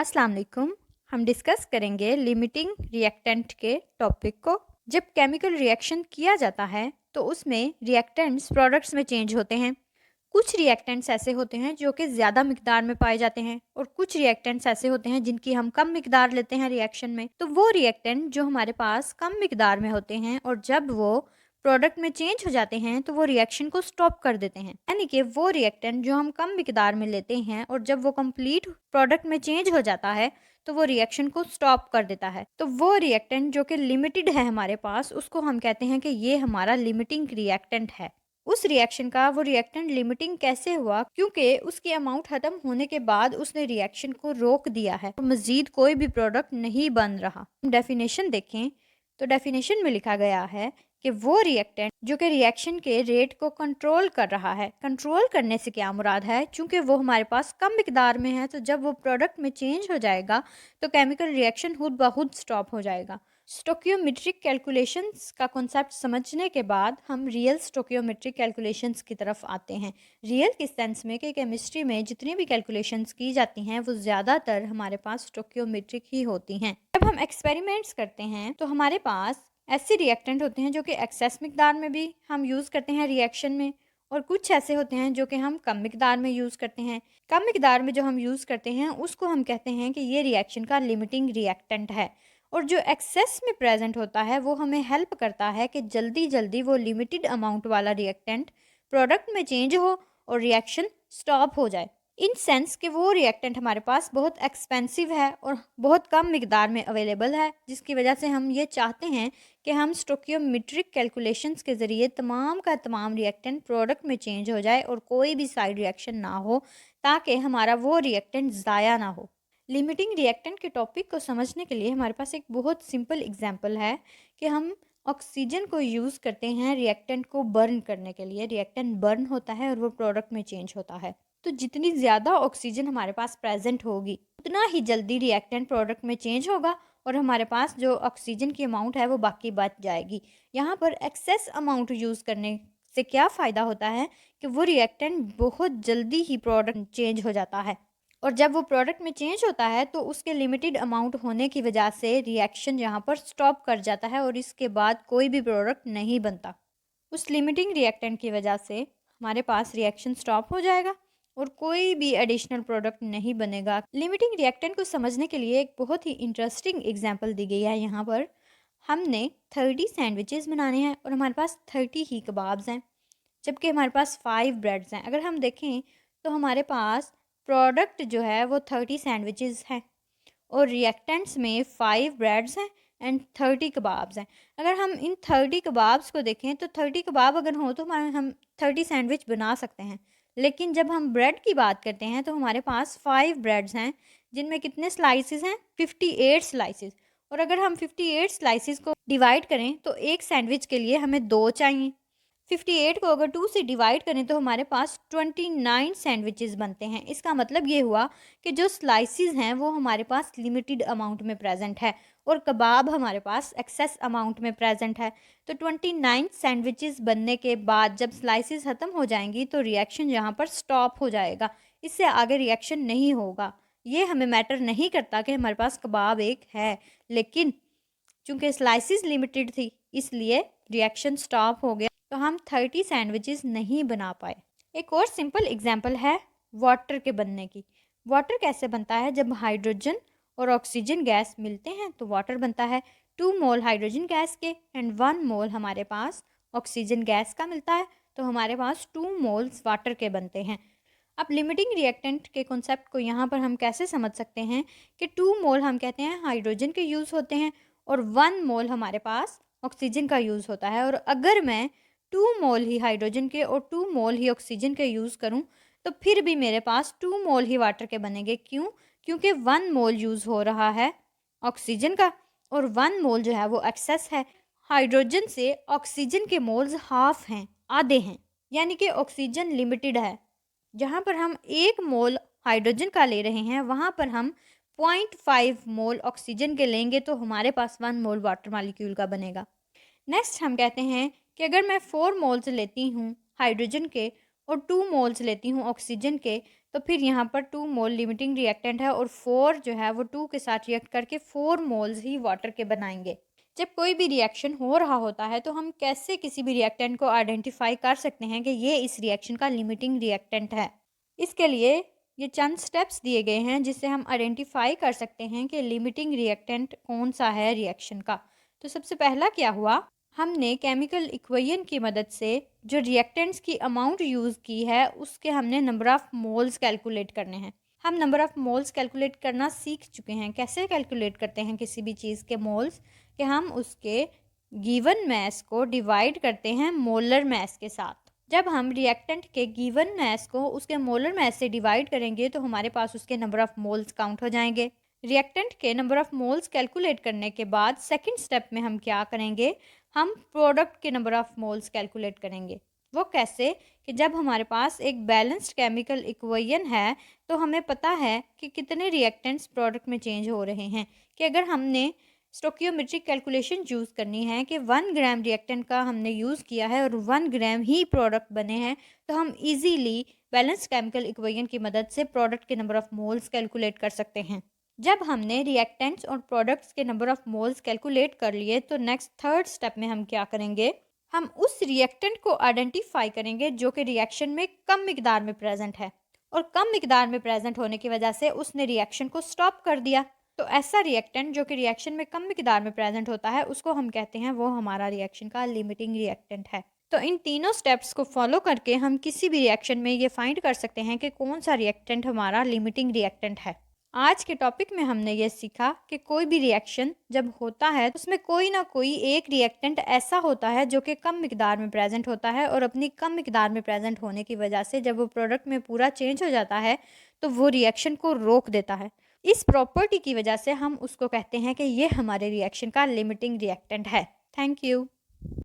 अस्सलाम वालेकुम। हम डिस्कस करेंगे लिमिटिंग रिएक्टेंट के टॉपिक को। जब केमिकल रिएक्शन किया जाता है तो उसमें रिएक्टेंट्स प्रोडक्ट्स में चेंज होते हैं। कुछ रिएक्टेंट्स ऐसे होते हैं जो कि ज़्यादा मिकदार में पाए जाते हैं और कुछ रिएक्टेंट्स ऐसे होते हैं जिनकी हम कम मिकदार लेते हैं रिएक्शन में। तो वो रिएक्टेंट जो हमारे पास कम मिकदार में होते हैं और जब वो प्रोडक्ट में चेंज हो जाते हैं तो वो रिएक्शन को स्टॉप कर देते हैं। यानी कि वो रिएक्टेंट जो हम कम मिकदार में लेते हैं और जब वो कंप्लीट प्रोडक्ट में चेंज हो जाता है तो वो रिएक्शन को स्टॉप कर देता है। तो वो रिएक्टेंट जो कि लिमिटेड है हमारे पास, उसको हम कहते हैं कि ये हमारा लिमिटिंग रिएक्टेंट है। उस रिएक्शन का वो रिएक्टेंट लिमिटिंग कैसे हुआ? क्योंकि उसकी अमाउंट खत्म होने के बाद उसने रिएक्शन को रोक दिया है, तो मजीद कोई भी प्रोडक्ट नहीं बन रहा। डेफिनेशन देखें तो डेफिनेशन में लिखा गया है कि वो रिएक्टेंट जो कि रिएक्शन के रेट को कंट्रोल कर रहा है। कंट्रोल करने से क्या मुराद है? चूंकि वो हमारे पास कम मिकदार में है, तो जब वो प्रोडक्ट में चेंज हो जाएगा तो केमिकल रिएक्शन खुद ब खुद स्टॉप हो जाएगा। स्टोकियोमेट्रिक कैलकुलेशंस का कॉन्सेप्ट समझने के बाद हम रियल स्टोकियोमेट्रिक कैलकुलेशंस की तरफ आते हैं। रियल किस सेंस में कि केमिस्ट्री में जितनी भी कैलकुलेशंस की जाती हैं वो ज़्यादातर हमारे पास स्टोकियोमेट्रिक ही होती हैं। जब हम एक्सपेरिमेंट्स करते हैं तो हमारे पास ऐसे रिएक्टेंट होते हैं जो कि एक्सेस मिकदार में भी हम यूज़ करते हैं रिएक्शन में, और कुछ ऐसे होते हैं जो कि हम कम मिकदार में यूज़ करते हैं। कम मिकदार में जो हम यूज़ करते हैं उसको हम कहते हैं कि ये रिएक्शन का लिमिटिंग रिएक्टेंट है, और जो एक्सेस में प्रेजेंट होता है वो हमें हेल्प करता है कि जल्दी जल्दी वो लिमिटेड अमाउंट वाला रिएक्टेंट प्रोडक्ट में चेंज हो और रिएक्शन स्टॉप हो जाए। इन सेंस कि वो रिएक्टेंट हमारे पास बहुत एक्सपेंसिव है और बहुत कम मिकदार में अवेलेबल है, जिसकी वजह से हम ये चाहते हैं कि हम स्टोकियोमेट्रिक कैलकुलेशंस के ज़रिए तमाम का तमाम रिएक्टेंट प्रोडक्ट में चेंज हो जाए और कोई भी साइड रिएक्शन ना हो, ताकि हमारा वो रिएक्टेंट ज़ाया ना हो। लिमिटिंग रिएक्टेंट के टॉपिक को समझने के लिए हमारे पास एक बहुत सिंपल एग्जांपल है कि हम ऑक्सीजन को यूज़ करते हैं रिएक्टेंट को बर्न करने के लिए। रिएक्टेंट बर्न होता है और वो प्रोडक्ट में चेंज होता है। तो जितनी ज़्यादा ऑक्सीजन हमारे पास प्रेजेंट होगी उतना ही जल्दी रिएक्टेंट प्रोडक्ट में चेंज होगा और हमारे पास जो ऑक्सीजन की अमाउंट है वो बाकी बच जाएगी। यहाँ पर एक्सेस अमाउंट यूज़ करने से क्या फ़ायदा होता है कि वो रिएक्टेंट बहुत जल्दी ही प्रोडक्ट चेंज हो जाता है, और जब वो प्रोडक्ट में चेंज होता है तो उसके लिमिटेड अमाउंट होने की वजह से रिएक्शन यहाँ पर स्टॉप कर जाता है और इसके बाद कोई भी प्रोडक्ट नहीं बनता। उस लिमिटिंग रिएक्टेंट की वजह से हमारे पास रिएक्शन स्टॉप हो जाएगा और कोई भी एडिशनल प्रोडक्ट नहीं बनेगा। लिमिटिंग रिएक्टेंट को समझने के लिए एक बहुत ही इंटरेस्टिंग एग्जांपल दी गई है। यहाँ पर हमने 30 सैंडविचेस बनाने हैं और हमारे पास 30 ही कबाब्स हैं, जबकि हमारे पास 5 ब्रेड्स हैं। अगर हम देखें तो हमारे पास प्रोडक्ट जो है वो 30 सैंडविचेस हैं और रिएक्टेंट्स में 5 ब्रेड्स हैं एंड 30 कबाब्स हैं। अगर हम इन 30 कबाब्स को देखें तो 30 कबाब अगर हो तो हम 30 सैंडविच बना सकते हैं, लेकिन जब हम ब्रेड की बात करते हैं तो हमारे पास 5 ब्रेड्स हैं जिनमें कितने स्लाइसेस हैं? 58 स्लाइसेस। और अगर हम 58 स्लाइसेस को डिवाइड करें तो एक सैंडविच के लिए हमें 2 चाहिए। 58 को अगर 2 से डिवाइड करें तो हमारे पास 29 सैंडविचेस बनते हैं। इसका मतलब ये हुआ कि जो स्लाइसिस हैं वो हमारे पास लिमिटेड अमाउंट में प्रेजेंट है और कबाब हमारे पास एक्सेस अमाउंट में प्रेजेंट है। तो 29 सैंडविचेस बनने के बाद जब स्लाइसिस ख़त्म हो जाएंगी तो रिएक्शन यहाँ पर स्टॉप हो जाएगा, इससे आगे रिएक्शन नहीं होगा। ये हमें मैटर नहीं करता कि हमारे पास कबाब एक है, लेकिन चूंकि स्लाइसिस लिमिटेड थी इसलिए रिएक्शन स्टॉप हो गया, तो हम 30 सैंडविचेस नहीं बना पाए। एक और सिंपल एग्जांपल है वाटर के बनने की। वाटर कैसे बनता है? जब हाइड्रोजन और ऑक्सीजन गैस मिलते हैं तो वाटर बनता है। 2 मोल हाइड्रोजन गैस के एंड 1 मोल हमारे पास ऑक्सीजन गैस का मिलता है, तो हमारे पास 2 मोल्स वाटर के बनते हैं। अब लिमिटिंग रिएक्टेंट के कॉन्सेप्ट को यहाँ पर हम कैसे समझ सकते हैं कि 2 मोल हम कहते हैं हाइड्रोजन के यूज़ होते हैं और 1 मोल हमारे पास ऑक्सीजन का यूज़ होता है। और अगर मैं 2 मोल ही हाइड्रोजन के और 2 मोल ही ऑक्सीजन के यूज़ करूं तो फिर भी मेरे पास 2 मोल ही वाटर के बनेंगे। क्यों? क्योंकि 1 मोल यूज़ हो रहा है ऑक्सीजन का और 1 मोल जो है वो एक्सेस है। हाइड्रोजन से ऑक्सीजन के मोल्स हाफ हैं, आधे हैं, यानी कि ऑक्सीजन लिमिटेड है। जहाँ पर हम 1 मोल हाइड्रोजन का ले रहे हैं वहाँ पर हम 0.5 मोल ऑक्सीजन के लेंगे तो हमारे पास 1 मोल वाटर मॉलिक्यूल का बनेगा। नेक्स्ट हम कहते हैं कि अगर मैं 4 मोल्स लेती हूँ हाइड्रोजन के और 2 मोल्स लेती हूँ ऑक्सीजन के, तो फिर यहाँ पर 2 मोल लिमिटिंग रिएक्टेंट है और 4 जो है वो 2 के साथ रिएक्ट करके 4 मोल्स ही वाटर के बनाएंगे। जब कोई भी रिएक्शन हो रहा होता है तो हम कैसे किसी भी रिएक्टेंट को आइडेंटिफाई कर सकते हैं कि ये इस रिएक्शन का लिमिटिंग रिएक्टेंट है। इसके लिए ये चंद स्टेप्स दिए गए हैं जिससे हम आइडेंटिफाई कर सकते हैं कि लिमिटिंग रिएक्टेंट कौन सा है रिएक्शन का। तो सबसे पहला क्या हुआ, हमने केमिकल इक्वेशन की मदद से जो रिएक्टेंट्स की अमाउंट यूज़ की है उसके हमने नंबर ऑफ़ मोल्स कैलकुलेट करने हैं। हम नंबर ऑफ़ मोल्स कैलकुलेट करना सीख चुके हैं। कैसे कैलकुलेट करते हैं किसी भी चीज़ के मोल्स, कि हम उसके गिवन मैस को डिवाइड करते हैं मोलर मैस के साथ। जब हम रिएक्टेंट के गिवन मैस को उसके मोलर मैस से डिवाइड करेंगे तो हमारे पास उसके नंबर ऑफ़ मोल्स काउंट हो जाएंगे। रिएक्टेंट के नंबर ऑफ़ मोल्स कैलकुलेट करने के बाद सेकंड स्टेप में हम क्या करेंगे, हम प्रोडक्ट के नंबर ऑफ़ मोल्स कैलकुलेट करेंगे। वो कैसे, कि जब हमारे पास एक बैलेंस्ड केमिकल इक्वेशन है तो हमें पता है कि कितने रिएक्टेंट्स प्रोडक्ट में चेंज हो रहे हैं। कि अगर हमने स्टोकियोमेट्रिक कैलकुलेशन यूज़ करनी है कि 1 ग्राम रिएक्टेंट का हमने यूज़ किया है और 1 ग्राम ही प्रोडक्ट बने हैं, तो हम इजीली बैलेंस्ड केमिकल इक्वेशन की मदद से प्रोडक्ट के नंबर ऑफ़ मोल्स कैलकुलेट कर सकते हैं। जब हमने रिएक्टेंट्स और प्रोडक्ट्स के नंबर ऑफ़ मोल्स कैलकुलेट कर लिए तो नेक्स्ट थर्ड स्टेप में हम क्या करेंगे, हम उस रिएक्टेंट को आइडेंटिफाई करेंगे जो कि रिएक्शन में कम मिकदार में प्रेजेंट है और कम मिकदार में प्रेजेंट होने की वजह से उसने रिएक्शन को स्टॉप कर दिया। तो ऐसा रिएक्टेंट जो कि रिएक्शन में कम मिकदार में प्रेजेंट होता है उसको हम कहते हैं वो हमारा रिएक्शन का लिमिटिंग रिएक्टेंट है। तो इन तीनों स्टेप्स को फॉलो करके हम किसी भी रिएक्शन में ये फाइंड कर सकते हैं कि कौन सा रिएक्टेंट हमारा लिमिटिंग रिएक्टेंट है। आज के टॉपिक में हमने ये सीखा कि कोई भी रिएक्शन जब होता है तो उसमें कोई ना कोई एक रिएक्टेंट ऐसा होता है जो कि कम मिकदार में प्रेजेंट होता है और अपनी कम मिकदार में प्रेजेंट होने की वजह से जब वो प्रोडक्ट में पूरा चेंज हो जाता है तो वो रिएक्शन को रोक देता है। इस प्रॉपर्टी की वजह से हम उसको कहते हैं कि ये हमारे रिएक्शन का लिमिटिंग रिएक्टेंट है। Thank you.